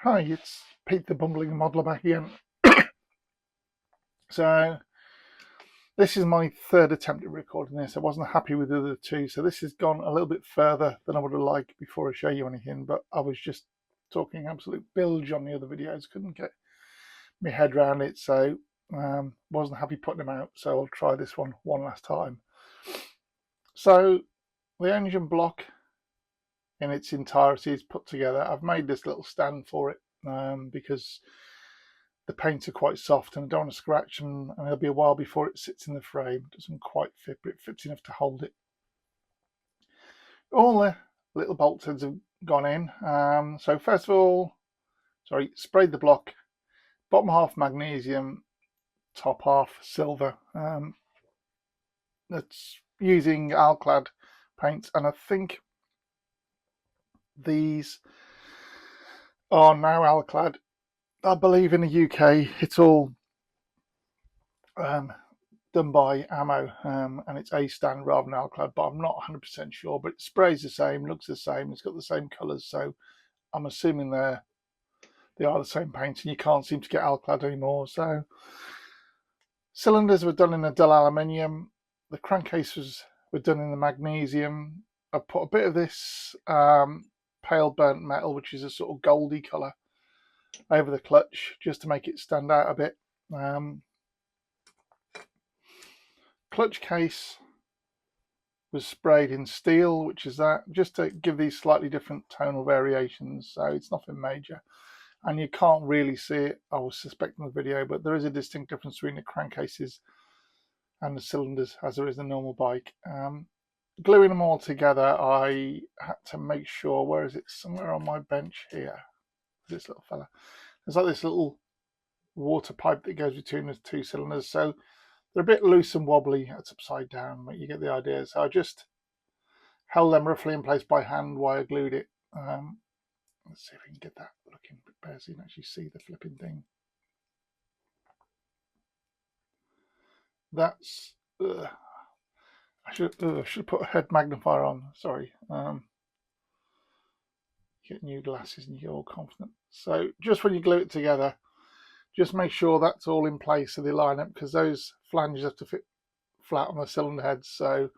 Hi, it's Pete the Bumbling Modeler back again. So this is my third attempt at recording this. I wasn't happy with the other two, so this has gone a little bit further than I would have liked before I show you anything, but I was just talking absolute bilge on the other videos, couldn't get my head around it, so wasn't happy putting them out, so I'll try this one last time. So the engine block in its entirety is put together. I've made this little stand for it because the paints are quite soft and I don't want to scratch them, and it'll be a while before it sits in the frame. It doesn't quite fit, but it fits enough to hold it. All the little bolt heads have gone in. So first of all, sprayed the block. Bottom half magnesium, top half silver. That's using Alclad paints, and I think these are now Alclad. I believe in the UK it's all done by Ammo, and it's A stand rather than Alclad, but I'm not 100% sure. But it sprays the same, looks the same, it's got the same colours, so I'm assuming they are the same paint, and you can't seem to get Alclad anymore. So cylinders were done in the dull aluminium, the crankcases were done in the magnesium. I put a bit of this pale burnt metal, which is a sort of goldy colour, over the clutch just to make it stand out a bit. Clutch case was sprayed in steel, which is that, just to give these slightly different tonal variations, so it's nothing major. And you can't really see it, I was suspecting the video, but there is a distinct difference between the crankcases and the cylinders as there is a normal bike. Gluing them all together, I had to make sure, where is it? Somewhere on my bench here, this little fella. There's like this little water pipe that goes between the two cylinders, so they're a bit loose and wobbly. It's upside down, but you get the idea. So I just held them roughly in place by hand while I glued it. Let's see if we can get that looking a bit better so you can actually see the flipping thing. That's I should put a head magnifier on. Sorry. Get new glasses and you get all confident. So just when you glue it together, just make sure that's all in place so they line up, because those flanges have to fit flat on the cylinder heads. So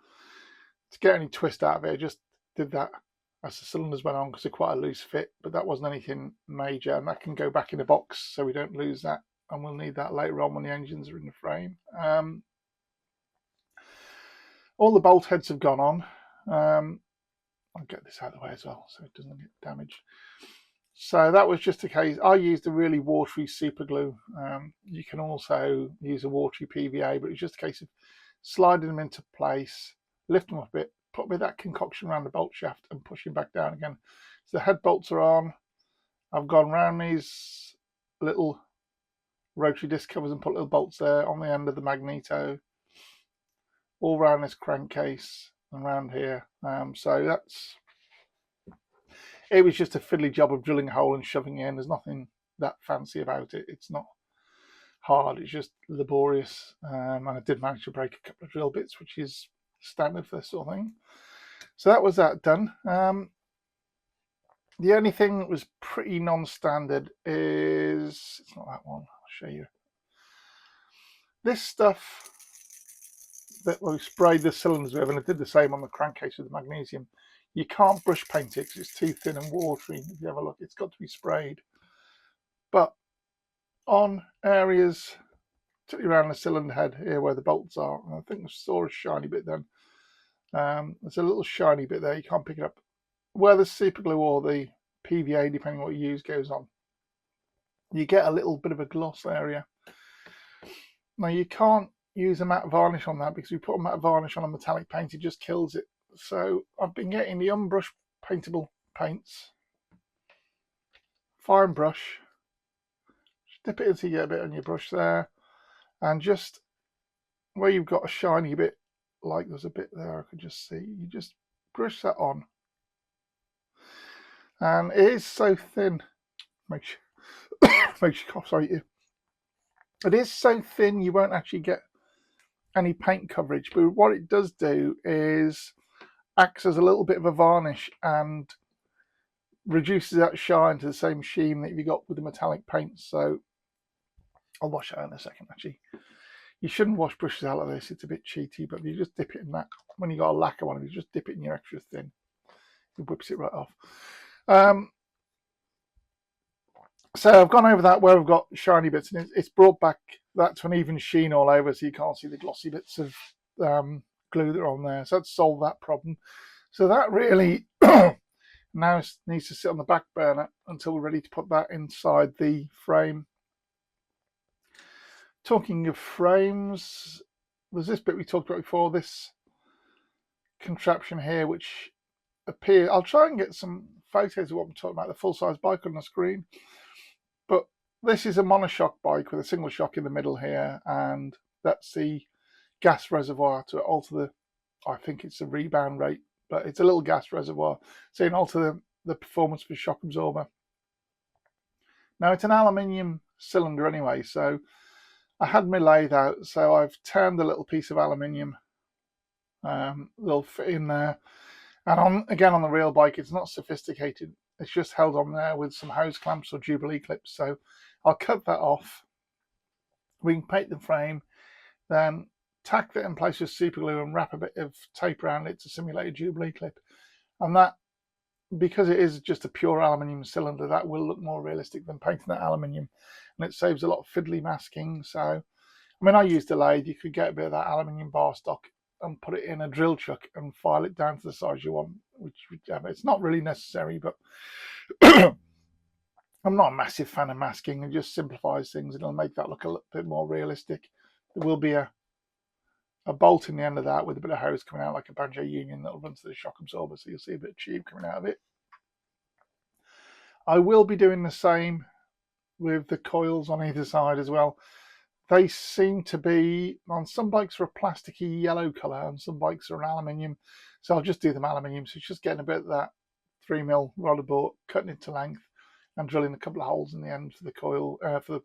to get any twist out of it, I just did that as the cylinders went on because they're quite a loose fit, but that wasn't anything major, and that can go back in the box so we don't lose that, and we'll need that later on when the engines are in the frame. All the bolt heads have gone on. I'll get this out of the way as well so it doesn't get damaged. So that was just a case. I used a really watery super glue. You can also use a watery PVA, but it's just a case of sliding them into place, lift them up a bit, put a bit of that concoction around the bolt shaft and pushing back down again. So the head bolts are on. I've gone around these little rotary disc covers and put little bolts there on the end of the magneto, all around this crankcase and around here. So it was just a fiddly job of drilling a hole and shoving it in. There's nothing that fancy about it. It's not hard, it's just laborious. And I did manage to break a couple of drill bits, which is standard for this sort of thing. So that was that done. The only thing that was pretty non-standard is, it's not that one, I'll show you. This stuff that we sprayed the cylinders with, and I did the same on the crankcase with the magnesium, you can't brush paint it because it's too thin and watery. If you have a look, it's got to be sprayed. But on areas, particularly around the cylinder head here where the bolts are, and I think I saw a shiny bit then, there's a little shiny bit there, you can't pick it up. Where the super glue or the PVA, depending on what you use, goes on, you get a little bit of a gloss area. Now you can't use a matte varnish on that, because if you put a matte varnish on a metallic paint, it just kills it. So I've been getting the unbrushed paintable paints, fine brush, just dip it until you get a bit on your brush there, and just where you've got a shiny bit, like there's a bit there I could just see, you just brush that on. And it is so thin, makes you cough, sorry. It is so thin you won't actually get any paint coverage, but what it does do is acts as a little bit of a varnish and reduces that shine to the same sheen that you got with the metallic paints. So I'll wash it out in a second. Actually, you shouldn't wash brushes out like this, it's a bit cheaty, but if you just dip it in that, when you got a lacquer one, if you just dip it in your extra thin, it whips it right off. So I've gone over that where I've got shiny bits, and it's brought back that to an even sheen all over, so you can't see the glossy bits of glue that are on there. So that's solved that problem. So that really now needs to sit on the back burner until we're ready to put that inside the frame. Talking of frames, there's this bit we talked about before, this contraption here, which appears, I'll try and get some photos of what I'm talking about, the full-size bike on the screen. But this is a monoshock bike with a single shock in the middle here, and that's the gas reservoir to alter the, I think it's the rebound rate, but it's a little gas reservoir, so you can alter the performance of the shock absorber. Now it's an aluminium cylinder anyway, so I had my lathe out, so I've turned a little piece of aluminium that'll fit in there. And again, on the real bike, it's not sophisticated. It's just held on there with some hose clamps or Jubilee clips. So I'll cut that off. We can paint the frame, then tack that in place with super glue and wrap a bit of tape around it to simulate a Jubilee clip. And that, because it is just a pure aluminium cylinder, that will look more realistic than painting that aluminium. And it saves a lot of fiddly masking. So, I mean, I used a lathe. You could get a bit of that aluminium bar stock and put it in a drill chuck and file it down to the size you want, which it's not really necessary, but I'm not a massive fan of masking. It just simplifies things and it'll make that look a little bit more realistic. There will be a bolt in the end of that with a bit of hose coming out like a banjo union that'll run to the shock absorber, so you'll see a bit of tube coming out of it. I will be doing the same with the coils on either side as well. They seem to be, on some bikes are a plasticky yellow colour and some bikes are an aluminium. So I'll just do them aluminium. So it's just getting a bit of that 3mm rod bore, cutting it to length and drilling a couple of holes in the end for the coil, for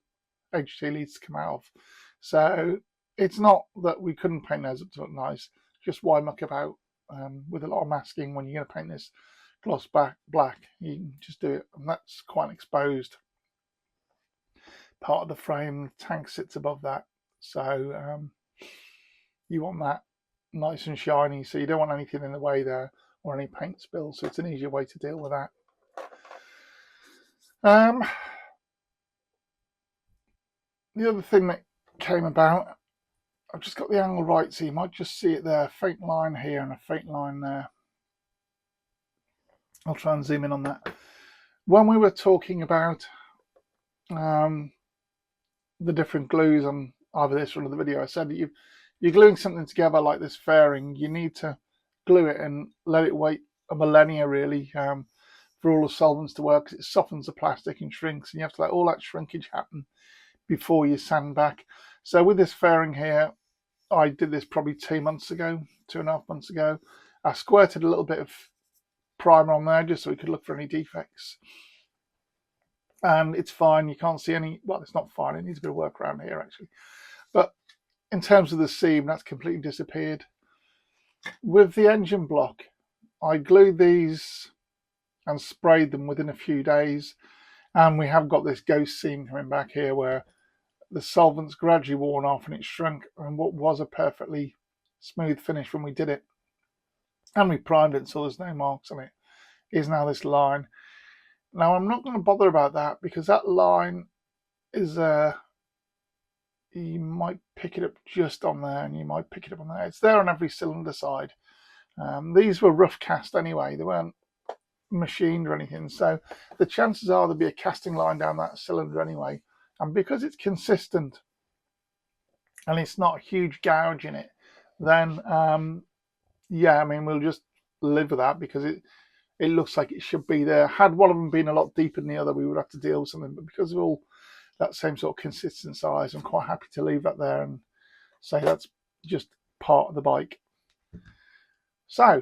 the HT leads to come out of. So it's not that we couldn't paint those up to look nice. Just why muck about with a lot of masking when you're going to paint this gloss black. You can just do it, and that's quite exposed part of the frame. The tank sits above that, so you want that nice and shiny, so you don't want anything in the way there or any paint spills, so it's an easier way to deal with that. The other thing that came about, I've just got the angle right, so you might just see it there, faint line here and a faint line there. I'll try and zoom in on that. When we were talking about the different glues on either this or another video, I said that you're gluing something together like this fairing, you need to glue it and let it wait a millennia really for all the solvents to work, because it softens the plastic and shrinks, and you have to let all that shrinkage happen before you sand back. So with this fairing here, I did this probably 2 months ago, 2.5 months ago. I squirted a little bit of primer on there just so we could look for any defects. And it's fine, you can't see any, well, it's not fine, it needs a bit of work around here actually. But in terms of the seam, that's completely disappeared. With the engine block, I glued these and sprayed them within a few days. And we have got this ghost seam coming back here where the solvent's gradually worn off and it shrunk, and what was a perfectly smooth finish when we did it, and we primed it so there's no marks on it, is now this line. Now I'm not going to bother about that because that line is you might pick it up just on there and you might pick it up on there. It's there on every cylinder side. These were rough cast anyway, they weren't machined or anything, so the chances are there'll be a casting line down that cylinder anyway. And because it's consistent and it's not a huge gouge in it, then yeah, I mean, we'll just live with that because it looks like it should be there. Had one of them been a lot deeper than the other, we would have to deal with something, but because of all that same sort of consistent size, I'm quite happy to leave that there and say that's just part of the bike. So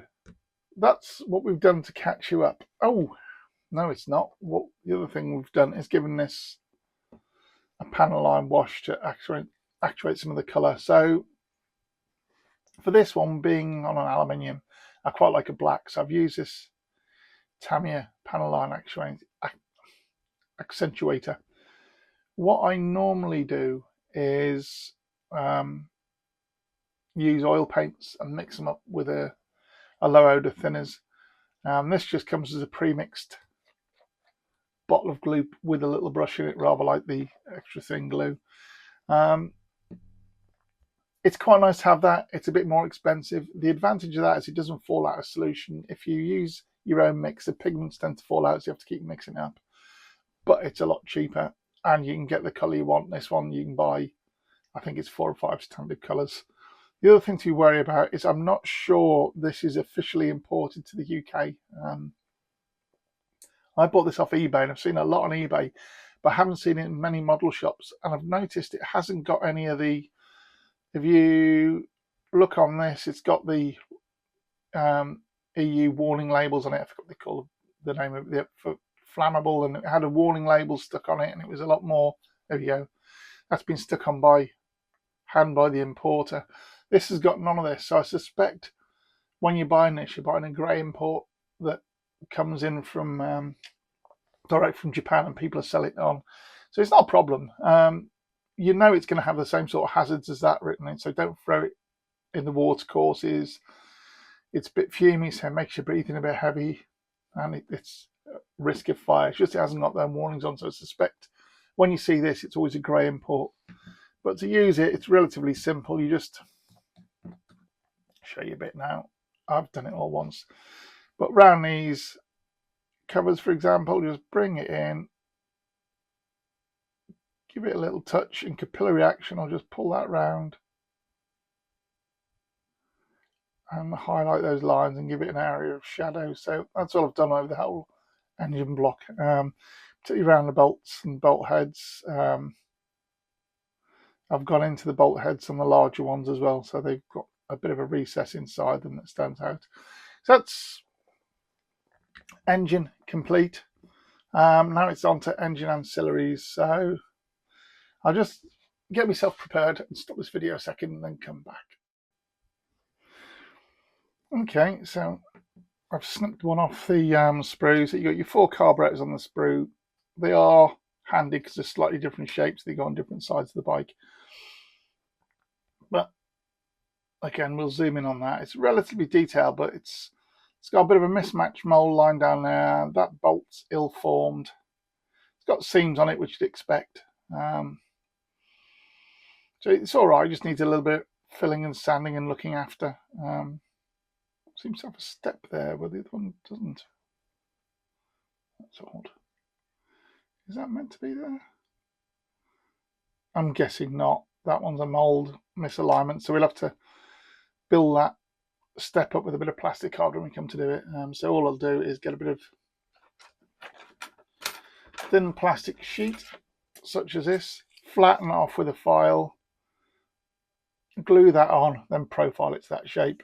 that's what we've done to catch you up. Oh no, it's not. What the other thing we've done is given this a panel line wash to actuate some of the colour. So for this one being on an aluminium, I quite like a black, so I've used this Tamiya panel line accentuator. What I normally do is use oil paints and mix them up with a low odor thinners. This just comes as a pre-mixed bottle of glue with a little brush in it, rather like the extra thin glue. It's quite nice to have that. It's a bit more expensive. The advantage of that is it doesn't fall out of solution. If you use your own mix, the pigments tend to fall out, so you have to keep mixing up. But it's a lot cheaper, and you can get the colour you want. This one you can buy, I think it's 4 or 5 standard colours. The other thing to worry about is I'm not sure this is officially imported to the UK. I bought this off eBay, and I've seen a lot on eBay, but I haven't seen it in many model shops. And I've noticed it hasn't got any of the, if you look on this, it's got the EU warning labels on it. I forgot what they call the name of it, for flammable, and it had a warning label stuck on it, and it was a lot more. There you go. That's been stuck on by hand by the importer. This has got none of this, so I suspect when you're buying this, you're buying a grey import that comes in from direct from Japan, and people are selling it on. So it's not a problem. You know it's going to have the same sort of hazards as that written in, so don't throw it in the water courses. It's a bit fumey, so it makes your breathing a bit heavy, and it's risk of fire. It's just it hasn't got their warnings on, so I suspect when you see this, it's always a grey import. But to use it, it's relatively simple. You just show you a bit now. I've done it all once. But round these covers, for example, just bring it in, give it a little touch in capillary action. I'll just pull that round and highlight those lines and give it an area of shadow. So that's all I've done over the whole engine block, particularly around the bolts and bolt heads. I've gone into the bolt heads on the larger ones as well, so they've got a bit of a recess inside them that stands out. So that's engine complete. Now it's on to engine ancillaries. So I'll just get myself prepared and stop this video a second and then come back. Okay, so I've snipped one off the sprues. You got your 4 carburetors on the sprue. They are handy because they're slightly different shapes. They go on different sides of the bike. But again, we'll zoom in on that. It's relatively detailed, but it's got a bit of a mismatched mold line down there. That bolt's ill-formed. It's got seams on it, which you'd expect. So it's all right. It just needs a little bit of filling and sanding and looking after. Seems to have a step there, but the other one doesn't. That's odd. Is that meant to be there? I'm guessing not. That one's a mold misalignment, so we'll have to build that step up with a bit of plastic card when we come to do it. So all I'll do is get a bit of thin plastic sheet, such as this, flatten it off with a file, glue that on, then profile it to that shape.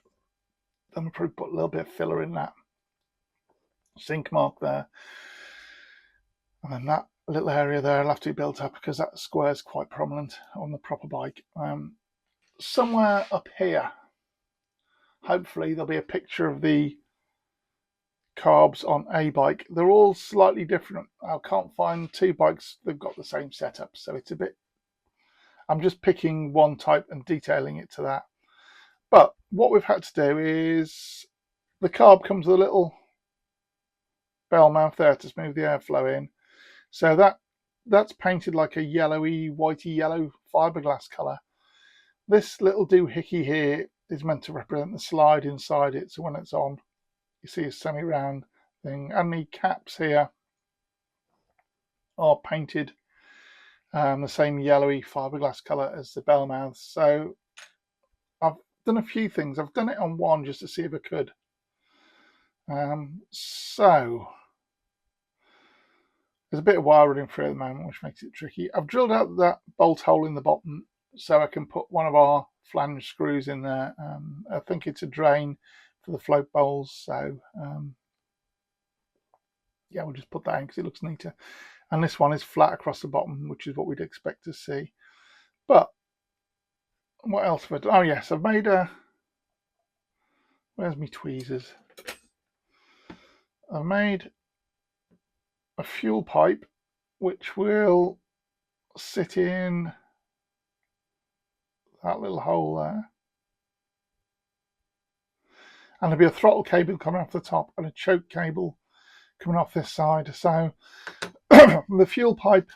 Then we'll probably put a little bit of filler in that sink mark there, and then that little area there will have to be built up because that square is quite prominent on the proper bike. Somewhere up here, hopefully there'll be a picture of the carbs on a bike. They're all slightly different. I can't find 2 bikes that've got the same setup, so it's a bit, I'm just picking one type and detailing it to that. But what we've had to do is the carb comes with a little bell mouth there to smooth the airflow in. So that's painted like a yellowy, whitey yellow fiberglass colour. This little doohickey here is meant to represent the slide inside it, so when it's on, you see a semi-round thing. And the caps here are painted the same yellowy fiberglass colour as the bell mouths. So I've done a few things. I've done it on one just to see if I could. So there's a bit of wire running through at the moment, which makes it tricky. I've drilled out that bolt hole in the bottom so I can put one of our flange screws in there. I think it's a drain for the float bowls. So yeah, we'll just put that in because it looks neater. And this one is flat across the bottom, which is what we'd expect to see. But what else have I done? Oh yes, I've made a, where's my tweezers? I've made a fuel pipe which will sit in that little hole there, and there'll be a throttle cable coming off the top and a choke cable coming off this side. So the fuel pipe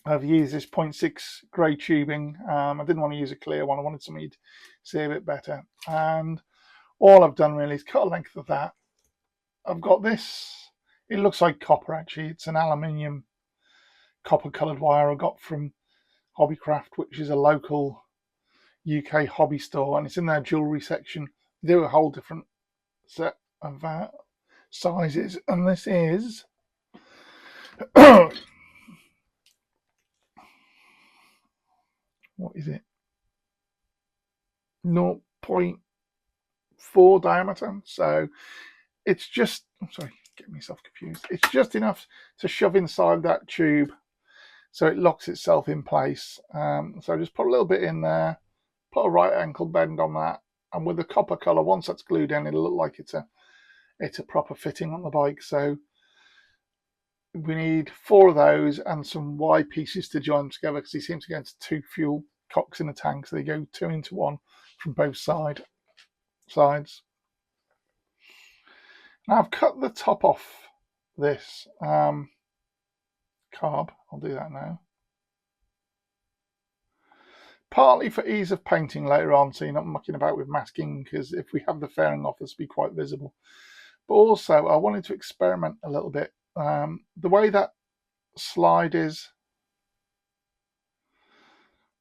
I've used this 0.6 grey tubing. I didn't want to use a clear one. I wanted something to see a bit better. And all I've done really is cut a length of that. I've got this. It looks like copper actually. It's an aluminium copper coloured wire I got from Hobbycraft, which is a local UK hobby store, and it's in their jewellery section. They do a whole different set of sizes, and this is what is it? 0.4 diameter. So it's just, I'm sorry, get myself confused. It's just enough to shove inside that tube so it locks itself in place. So just put a little bit in there, put a right ankle bend on that, and with the copper colour, once that's glued in, it'll look like it's a proper fitting on the bike. So we need 4 of those and some Y pieces to join them together, because he seems to go into 2 fuel cocks in a tank, so they go 2 into 1 from both sides. Now I've cut the top off this carb. I'll do that now. Partly for ease of painting later on, so you're not mucking about with masking, because if we have the fairing off, this will be quite visible. But also, I wanted to experiment a little bit. The way that slide is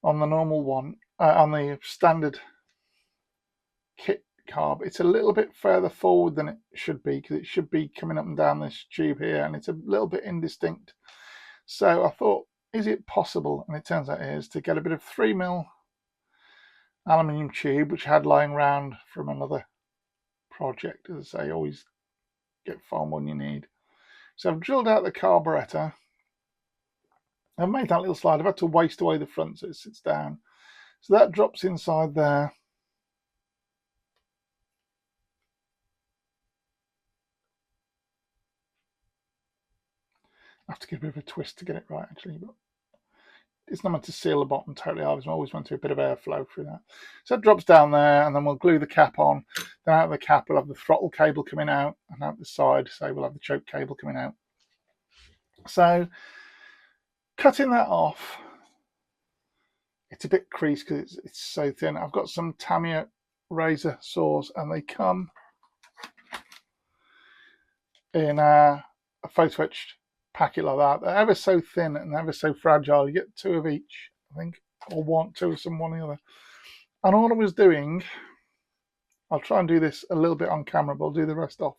on the normal one, on the standard kit carb, it's a little bit further forward than it should be, because it should be coming up and down this tube here, and it's a little bit indistinct. So I thought, is it possible, and it turns out it is, to get a bit of 3mm aluminium tube, which I had lying around from another project. As I say, always get far more than you need. So I've drilled out the carburettor. I've made that little slide. I've had to waste away the front so it sits down. So that drops inside there. I have to give a bit of a twist to get it right, actually, but it's not meant to seal the bottom totally. I always meant to a bit of airflow through that. So it drops down there, and then we'll glue the cap on. Then out of the cap, we'll have the throttle cable coming out, and out the side, so we'll have the choke cable coming out. So cutting that off, it's a bit creased because it's so thin. I've got some Tamiya razor saws, and they come in a photo etched packet like that. They're ever so thin and ever so fragile. You get 2 of each, I think, or 2 of some, one or the other. And all I was doing, I'll try and do this a little bit on camera, but I'll do the rest off,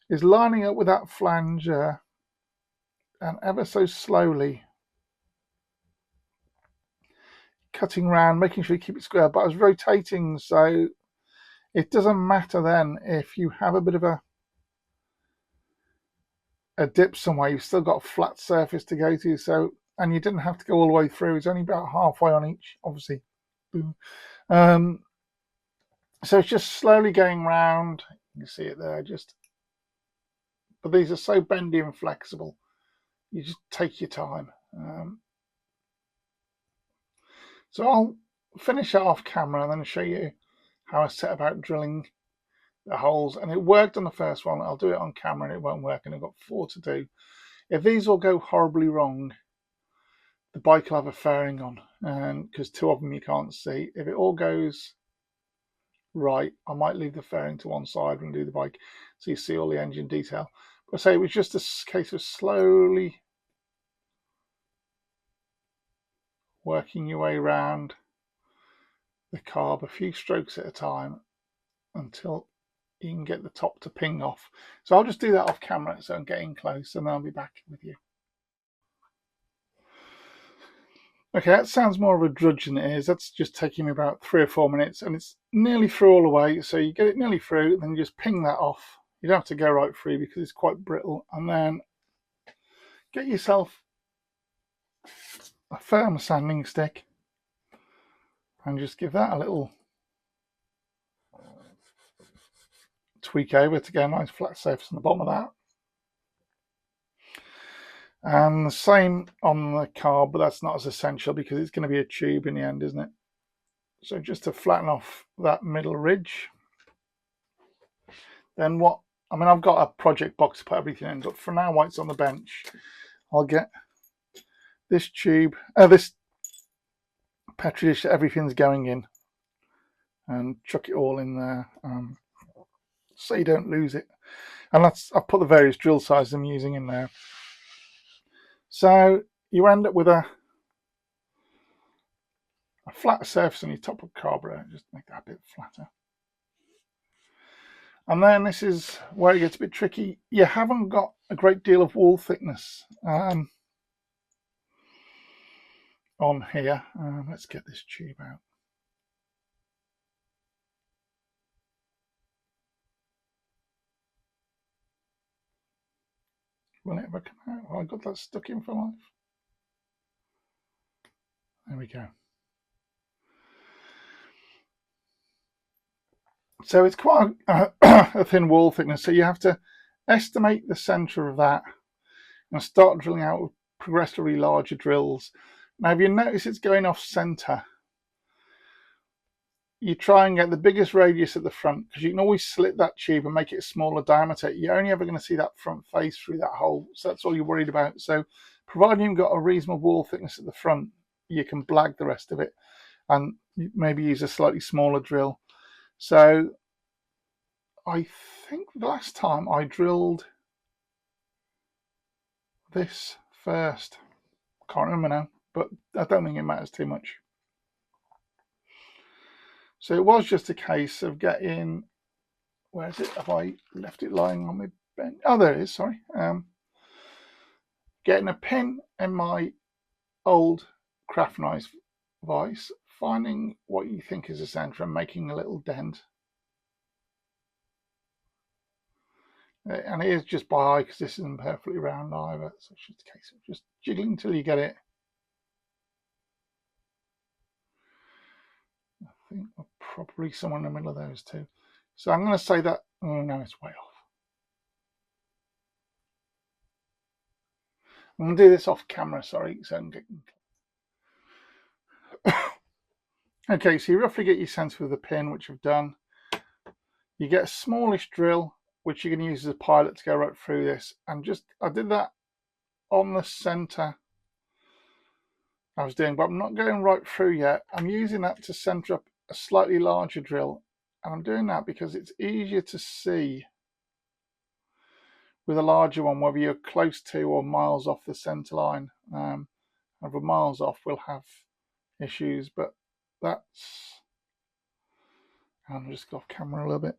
is lining up with that flanger and ever so slowly cutting around, making sure you keep it square. But I was rotating, so it doesn't matter then if you have a bit of a dip somewhere, you've still got a flat surface to go to. So, and you didn't have to go all the way through. It's only about halfway on each, obviously. Boom. So it's just slowly going round. You can see it there, but these are so bendy and flexible. You just take your time. So I'll finish that off camera and then show you how I set about drilling the holes. And it worked on the first one. I'll do it on camera and it won't work, and I've got 4 to do. If these all go horribly wrong, the bike will have a fairing on, and because 2 of them you can't see. If it all goes right, I might leave the fairing to one side and do the bike so you see all the engine detail. But I say it was just a case of slowly working your way around the carb, a few strokes at a time, until you can get the top to ping off. So I'll just do that off camera, so I'm getting close, and then I'll be back with you. Okay, that sounds more of a drudge than it is. That's just taking me about 3 or 4 minutes, and it's nearly through all the way. So you get it nearly through, and then you just ping that off. You don't have to go right through because it's quite brittle. And then get yourself a firm sanding stick and just give that a little tweak over to get a nice flat surface on the bottom of that. And the same on the carb, but that's not as essential because it's going to be a tube in the end, isn't it? So just to flatten off that middle ridge. Then what, I mean, I've got a project box to put everything in, but for now, while it's on the bench, I'll get this tube, this petri dish that everything's going in, and chuck it all in there, so you don't lose it. And I've put the various drill sizes I'm using in there. So you end up with a flat surface on your top of carburetor, just make that a bit flatter. And then this is where it gets a bit tricky. You haven't got a great deal of wall thickness on here. Let's get this tube out. Will it ever come out? Oh, I got that stuck in for life. There we go. So it's quite a thin wall thickness, so you have to estimate the center of that and start drilling out with progressively larger drills. Now, if you notice it's going off center, you try and get the biggest radius at the front, because you can always slit that tube and make it a smaller diameter. You're only ever going to see that front face through that hole, so that's all you're worried about. So providing you've got a reasonable wall thickness at the front, you can blag the rest of it and maybe use a slightly smaller drill. So I think the last time I drilled this first, can't remember now, but I don't think it matters too much. So it was just a case of getting, where is it? Have I left it lying on my bench? Oh, there it is, sorry. Getting a pin in my old craft knife vise, finding what you think is a centre and making a little dent. And it is just by eye because this isn't perfectly round either. So it's just a case of just jiggling until you get it. I think we're probably somewhere in the middle of those two. So I'm going to say that, oh no, it's way off. I'm going to do this off camera, sorry. So I'm getting... Okay, so you roughly get your sense with the pin, which I've done. You get a smallish drill, which you can use as a pilot to go right through this. And just, I did that on the center I was doing, but I'm not going right through yet. I'm using that to center up a slightly larger drill. And I'm doing that because it's easier to see with a larger one, whether you're close to or miles off the center line. If we're miles off, we'll have issues, but that's, I'll just go off camera a little bit.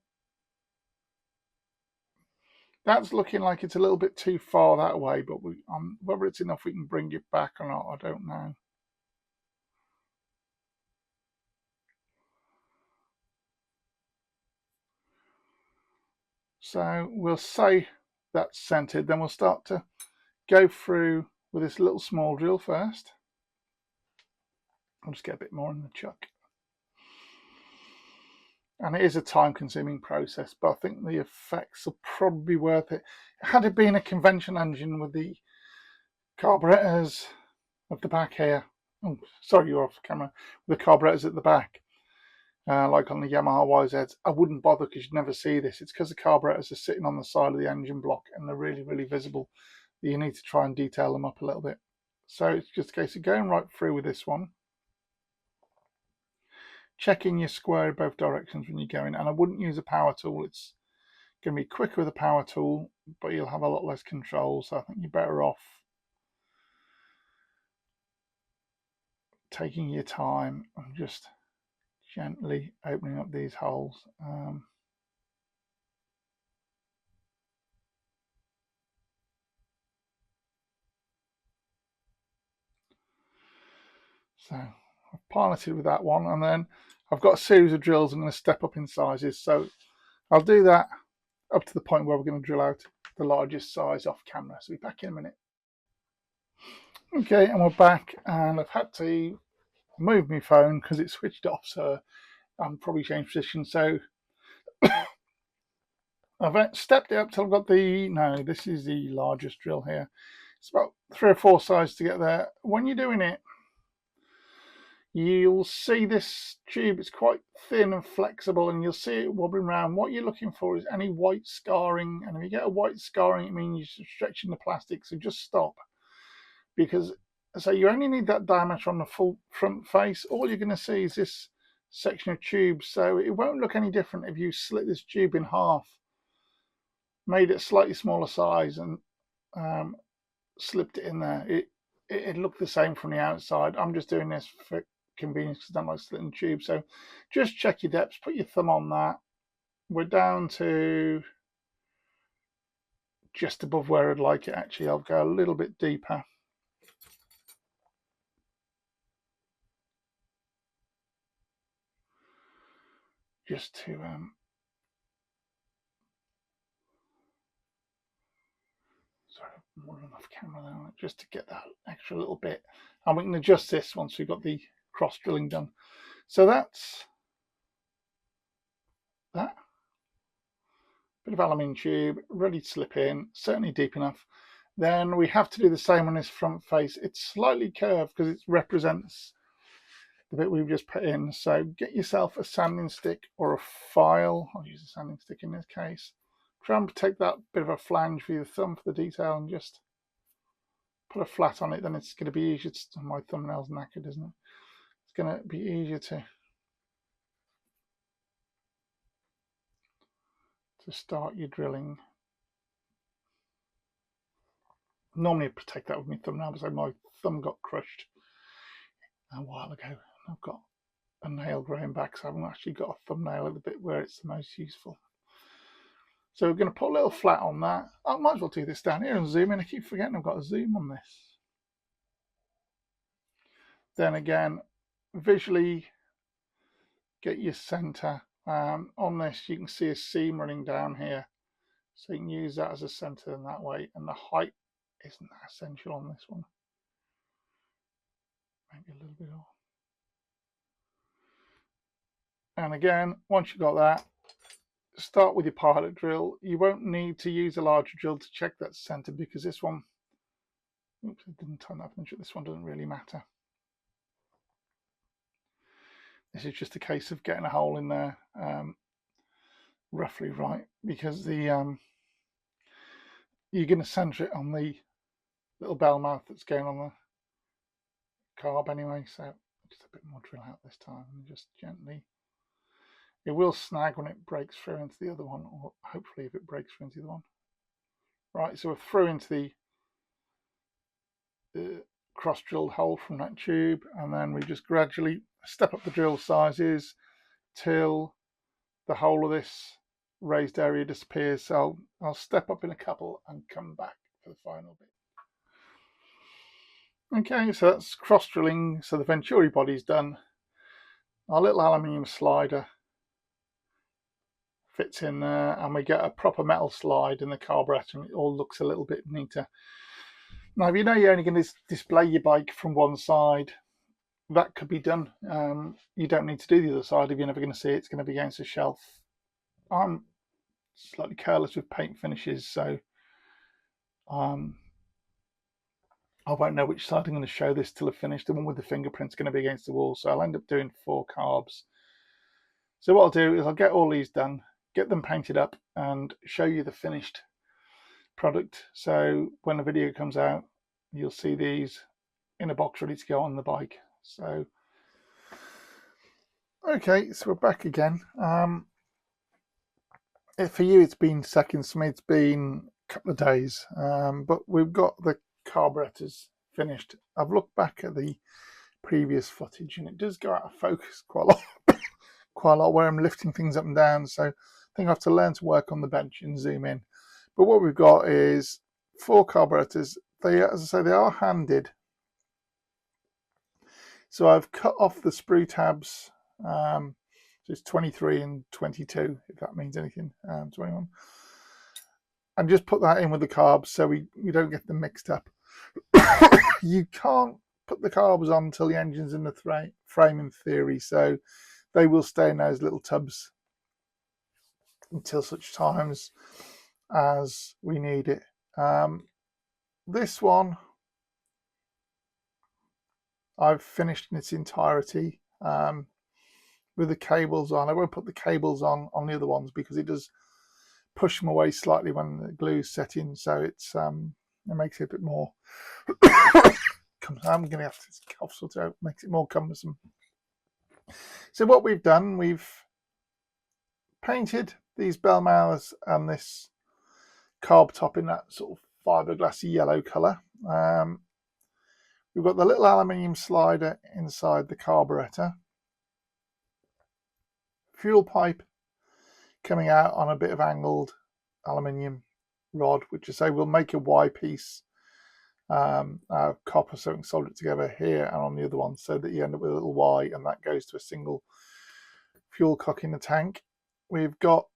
That's looking like it's a little bit too far that way, but whether it's enough we can bring it back or not, I don't know. So we'll say that's centered, then we'll start to go through with this little small drill first. I'll just get a bit more in the chuck. And it is a time-consuming process, but I think the effects will probably be worth it. Had it been a conventional engine with the carburetors at the back here, oh, sorry, you're off camera, with the carburetors at the back, like on the Yamaha YZs, I wouldn't bother because you'd never see this. It's because the carburetors are sitting on the side of the engine block and they're really, really visible. You need to try and detail them up a little bit. So it's just a case of going right through with this one. Checking your square in both directions when you're going, and I wouldn't use a power tool. It's going to be quicker with a power tool, but you'll have a lot less control, so I think you're better off taking your time and just gently opening up these holes. So I've piloted with that one, and then I've got a series of drills. I'm going to step up in sizes, so I'll do that up to the point where we're going to drill out the largest size off camera. So we'll be back in a minute. Okay, and we're back, and I've had to move my phone because it's switched off, so I'm probably changed position. So I've stepped it up till I've got no, this is the largest drill here. It's about 3 or 4 sizes to get there. When you're doing it, you'll see this tube, it's quite thin and flexible, and you'll see it wobbling around. What you're looking for is any white scarring, and if you get a white scarring, it means you're stretching the plastic, so just stop. Because, so you only need that diameter on the full front face. All you're going to see is this section of tube, so it won't look any different if you slit this tube in half, made it slightly smaller size, and slipped it in there. It looked the same from the outside. I'm just doing this for convenience because I don't like slitting the tube. So just check your depths, put your thumb on that. We're down to just above where I'd like it. Actually, I'll go a little bit deeper. Just to sorry, more than enough camera there, just to get that extra little bit. And we can adjust this once we've got the cross drilling done. So that's that. Bit of aluminium tube, ready to slip in, certainly deep enough. Then we have to do the same on this front face. It's slightly curved because it represents the bit we've just put in. So get yourself a sanding stick or a file. I'll use a sanding stick in this case. Try and take that bit of a flange for your thumb for the detail and just put a flat on it. Then it's going to be easier to, my thumbnail's knackered, isn't it? It's going to be easier to start your drilling. Normally I protect that with my thumbnail, but my thumb got crushed a while ago. I've got a nail growing back, so I haven't actually got a thumbnail at the bit where it's the most useful. So we're going to put a little flat on that. I might as well do this down here and zoom in. I keep forgetting I've got a zoom on this. Then again, visually get your center. On this, you can see a seam running down here, so you can use that as a center in that way. And the height isn't that essential on this one. Maybe a little bit off. And again, once you've got that, start with your pilot drill. You won't need to use a larger drill to check that center, because this one, oops, I didn't turn that punch. This one doesn't really matter. This is just a case of getting a hole in there roughly right, because the you're going to center it on the little bell mouth that's going on the carb anyway. So just a bit more drill out this time, and just gently. It will snag when it breaks through into the other one, or hopefully if it breaks through into the other one. Right, so we're through into the cross-drilled hole from that tube, and then we just gradually step up the drill sizes till the whole of this raised area disappears. So I'll step up in a couple and come back for the final bit. Okay, so that's cross-drilling. So the Venturi body's done. Our little aluminium slider fits in there, and we get a proper metal slide in the carburetor, and it all looks a little bit neater. Now, if you know you're only going to display your bike from one side, that could be done. You don't need to do the other side if you're never going to see it. It's going to be against a shelf. I'm slightly careless with paint finishes, so I won't know which side I'm going to show this till I've finished. The one with the fingerprint's going to be against the wall, so I'll end up doing 4 carbs. So what I'll do is I'll get all these done, get them painted up, and show you the finished product. So when the video comes out, you'll see these in a box ready to go on the bike. So okay, so we're back again. For you it's been seconds, for me it's been a couple of days, but we've got the carburetors finished. I've looked back at the previous footage and it does go out of focus quite a lot where I'm lifting things up and down, so I think I have to learn to work on the bench and zoom in. But what we've got is 4 carburetors. They, as I say, they are handed. So I've cut off the sprue tabs. So it's 23 and 22, if that means anything, 21. And just put that in with the carbs so we don't get them mixed up. You can't put the carbs on until the engine's in the frame in theory, so they will stay in those little tubs until such times as we need it. This one I've finished in its entirety with the cables on. I won't put the cables on the other ones because it does push them away slightly when the glue's set in, so it makes it a bit more I'm going to have to cough sort out, makes it more cumbersome. So what we've done, we've painted these bell mouths and this carb top in that sort of fiberglassy yellow colour. We've got the little aluminium slider inside the carburetor, fuel pipe coming out on a bit of angled aluminium rod, which I say will make a Y piece, copper, so we can solder it together here and on the other one, so that you end up with a little Y, and that goes to a single fuel cock in the tank. We've got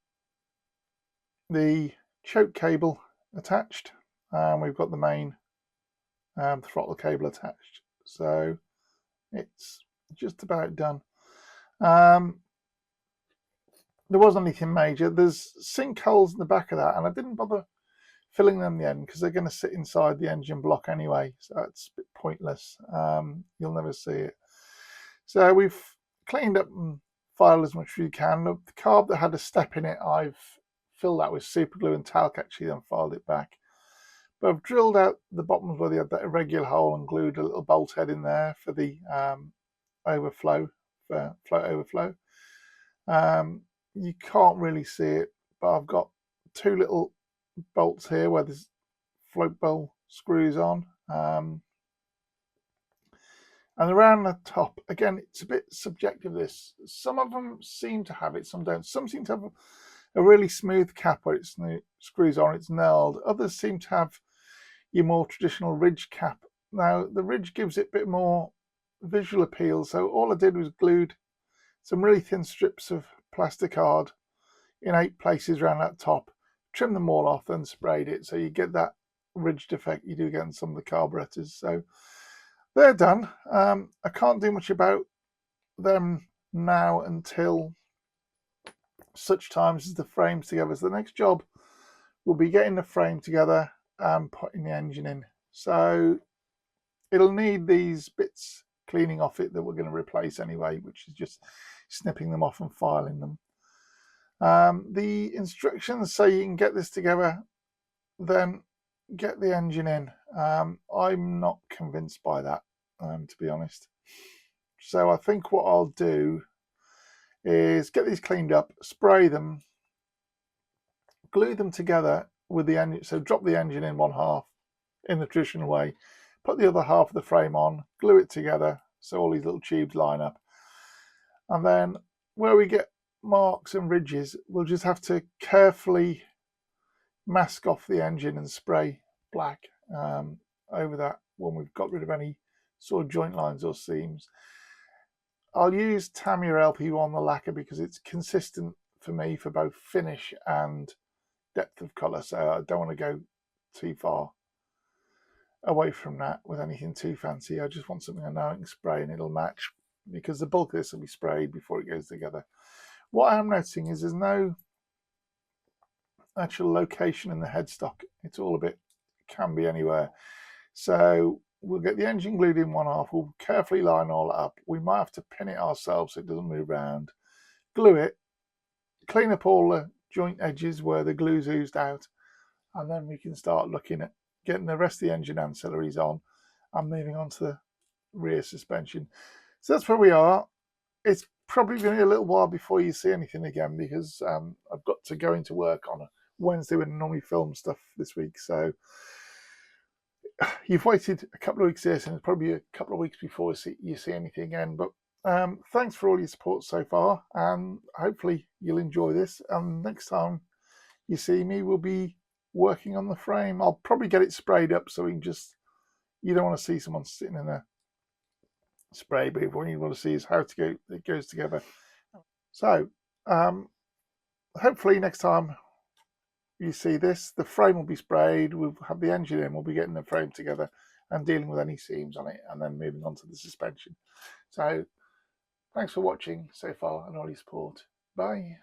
the choke cable attached, and we've got the main throttle cable attached, so it's just about done. There wasn't anything major. There's sinkholes in the back of that, and I didn't bother filling them in the end because they're going to sit inside the engine block anyway, so it's a bit pointless. You'll never see it. So we've cleaned up and filed as much as we can. The carb that had a step in it, I've filled that with super glue and talc actually, then filed it back. But I've drilled out the bottoms where they had that irregular hole and glued a little bolt head in there for the overflow, for float overflow. You can't really see it, but I've got two little bolts here where there's float bowl screws on, and around the top, again, it's a bit subjective, this. Some of them seem to have it, some don't. Some seem to have a really smooth cap where it screws on, it's nailed. Others seem to have your more traditional ridge cap. Now the ridge gives it a bit more visual appeal, so all I did was glued some really thin strips of plasticard in 8 places around that top, trim them all off and sprayed it, so you get that ridged effect you do get on some of the carburetors. So they're done. I can't do much about them now until such times as the frame's together. So the next job will be getting the frame together and putting the engine in. So it'll need these bits cleaning off it that we're going to replace anyway, which is just snipping them off and filing them. The instructions say you can get this together, then get the engine in. I'm not convinced by that, to be honest. So I think what I'll do is get these cleaned up, spray them, glue them together with the engine. So drop the engine in one half in the traditional way, put the other half of the frame on, glue it together so all these little tubes line up, and then where we get marks and ridges, we'll just have to carefully mask off the engine and spray black over that when we've got rid of any sort of joint lines or seams. I'll use Tamiya LP1, the lacquer, because it's consistent for me for both finish and depth of colour, so I don't want to go too far away from that with anything too fancy. I just want something I know I can spray and it'll match, because the bulk of this will be sprayed before it goes together. What I am noticing is there's no actual location in the headstock. It's all a bit, can be anywhere. So we'll get the engine glued in one half, we'll carefully line all that up. We might have to pin it ourselves so it doesn't move around, glue it, clean up all the joint edges where the glue's oozed out, and then we can start looking at getting the rest of the engine ancillaries on and moving on to the rear suspension. So that's where we are. It's probably going to be a little while before you see anything again, because I've got to go into work on a Wednesday when I normally film stuff this week. So you've waited a couple of weeks here, so it's probably a couple of weeks before you see anything again. But thanks for all your support so far, and hopefully you'll enjoy this. And next time you see me, we'll be working on the frame. I'll probably get it sprayed up so we can just, you don't want to see someone sitting in a spray booth. What you want to see is how it goes together. So hopefully next time you see this, the frame will be sprayed, we'll have the engine in, we'll be getting the frame together and dealing with any seams on it, and then moving on to the suspension. So thanks for watching so far and all your support. Bye.